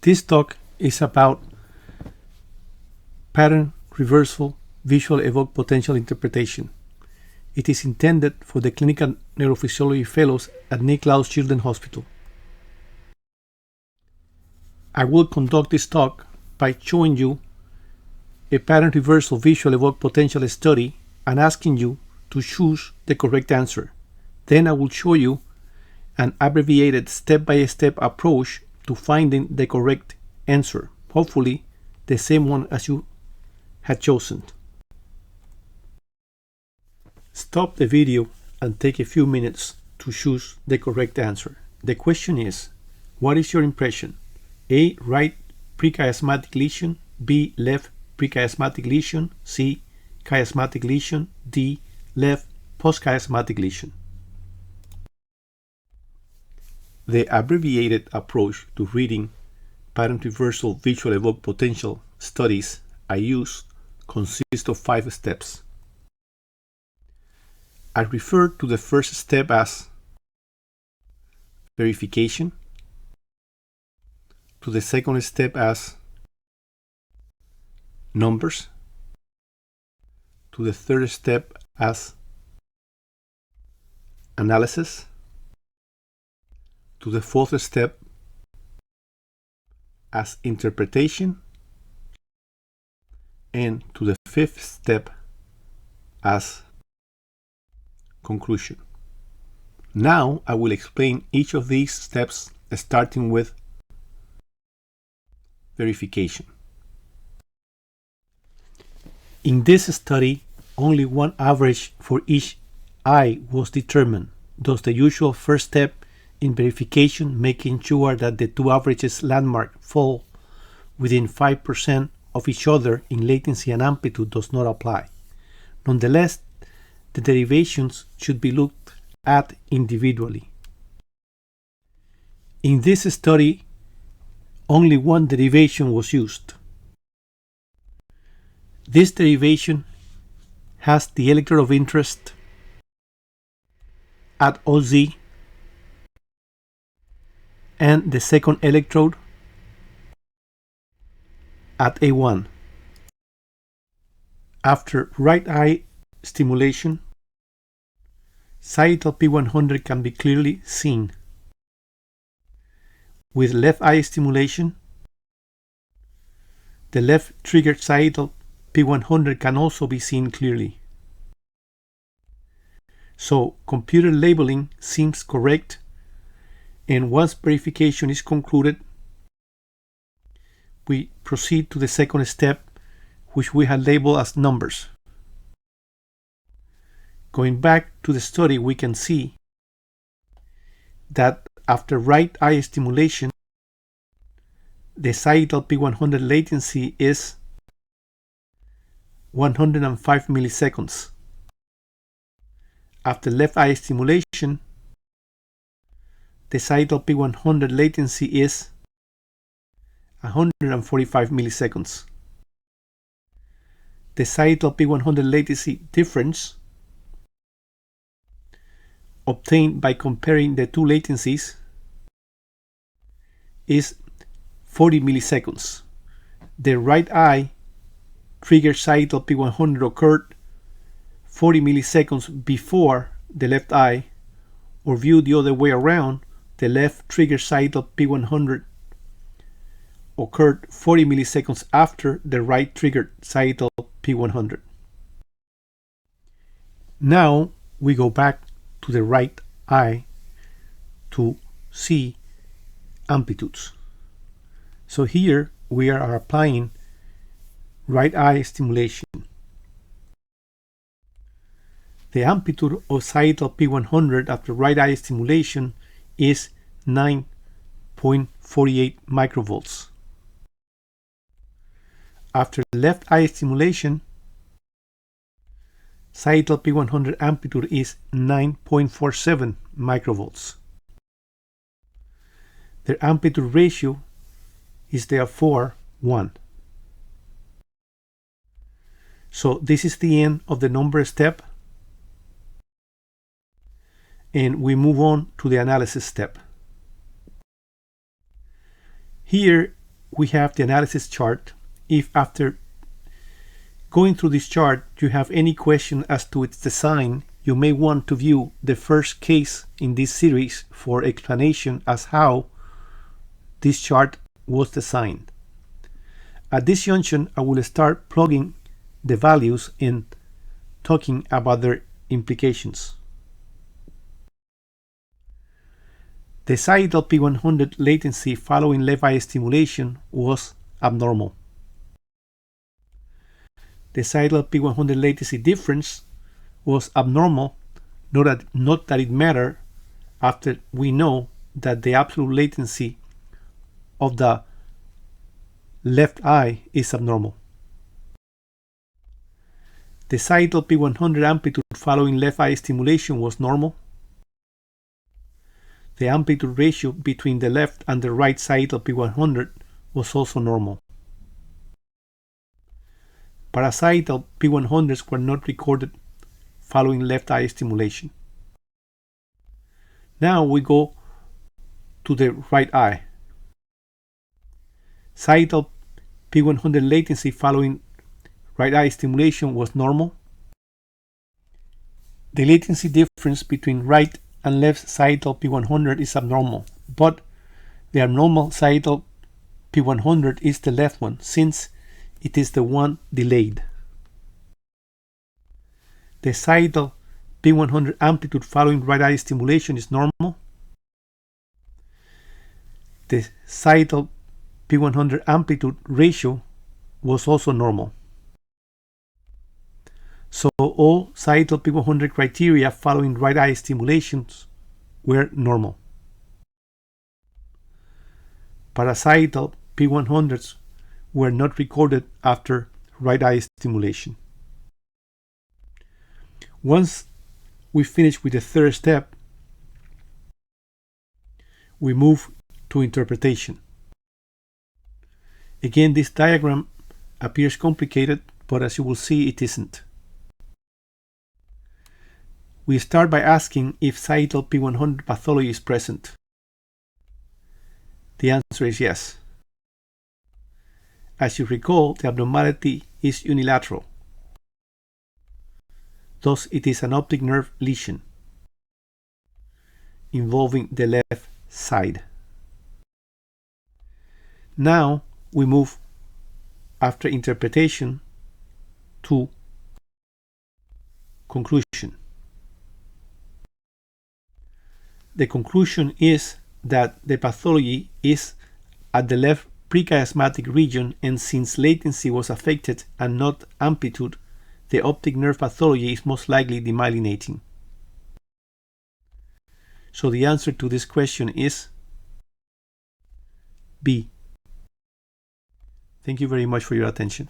This talk is about pattern reversal visual evoked potential interpretation. It is intended for the clinical neurophysiology fellows at Nick Laus Children's Hospital. I will conduct this talk by showing you a pattern reversal visual evoked potential study and asking you to choose the correct answer. Then I will show you an abbreviated step-by-step approach to finding the correct answer, hopefully the same one as you had chosen. Stop the video and take a few minutes to choose the correct answer. The question is, what is your impression? A. Right prechiasmatic lesion. B. Left prechiasmatic lesion. C. Chiasmatic lesion. D. Left postchiasmatic lesion. The abbreviated approach to reading pattern reversal visual evoked potential studies I use consists of 5 steps. I refer to the first step as verification, to the second step as numbers, to the third step as analysis, to the fourth step as interpretation, and to the fifth step as conclusion. Now I will explain each of these steps, starting with verification. In this study, only one average for each eye was determined, thus the usual first step in verification, making sure that the two averages landmark fall within 5% of each other in latency and amplitude, does not apply. Nonetheless, the derivations should be looked at individually. In this study, only one derivation was used. This derivation has the electrode of interest at OZ and the second electrode at A1. After right eye stimulation, sagittal P100 can be clearly seen. With left eye stimulation, the left triggered sagittal P100 can also be seen clearly. So computer labeling seems correct, and once verification is concluded, we proceed to the second step, which we had labeled as numbers. Going back to the study, we can see that after right eye stimulation, the sagittal P100 latency is 105 milliseconds. After left eye stimulation, the sagittal P100 latency is 145 milliseconds. The sagittal P100 latency difference obtained by comparing the two latencies is 40 milliseconds. The right eye triggered sagittal P100 occurred 40 milliseconds before the left eye, or viewed the other way around, the left triggered sagittal P100 occurred 40 milliseconds after the right triggered sagittal P100. Now we go back to the right eye to see amplitudes. So here we are applying right eye stimulation. The amplitude of sagittal P100 after right eye stimulation is 9.48 microvolts. After left eye stimulation, sagittal P100 amplitude is 9.47 microvolts. Their amplitude ratio is therefore 1. So this is the end of the number step, and we move on to the analysis step. Here we have the analysis chart. If after going through this chart you have any question as to its design, you may want to view the first case in this series for explanation as how this chart was designed. At this junction, I will start plugging the values and talking about their implications. The sagittal P100 latency following left eye stimulation was abnormal. The sagittal P100 latency difference was abnormal, not that it mattered after we know that the absolute latency of the left eye is abnormal. The sagittal P100 amplitude following left eye stimulation was normal. The amplitude ratio between the left and the right sagittal P100 was also normal. Parasagittal P100s were not recorded following left eye stimulation. Now we go to the right eye. Sagittal P100 latency following right eye stimulation was normal. The latency difference between right and left sagittal P100 is abnormal, but the abnormal sagittal P100 is the left one, since it is the one delayed. The sagittal P100 amplitude following right eye stimulation is normal. The sagittal P100 amplitude ratio was also normal. So all sagittal P100 criteria following right eye stimulations were normal. Parasagittal P100s were not recorded after right eye stimulation. Once we finish with the third step, we move to interpretation. Again, this diagram appears complicated, but as you will see, it isn't. We start by asking if sagittal P100 pathology is present. The answer is yes. As you recall, the abnormality is unilateral. Thus, it is an optic nerve lesion involving the left side. Now we move, after interpretation, to conclusion. The conclusion is that the pathology is at the left prechiasmatic region, and since latency was affected and not amplitude, the optic nerve pathology is most likely demyelinating. So the answer to this question is B. Thank you very much for your attention.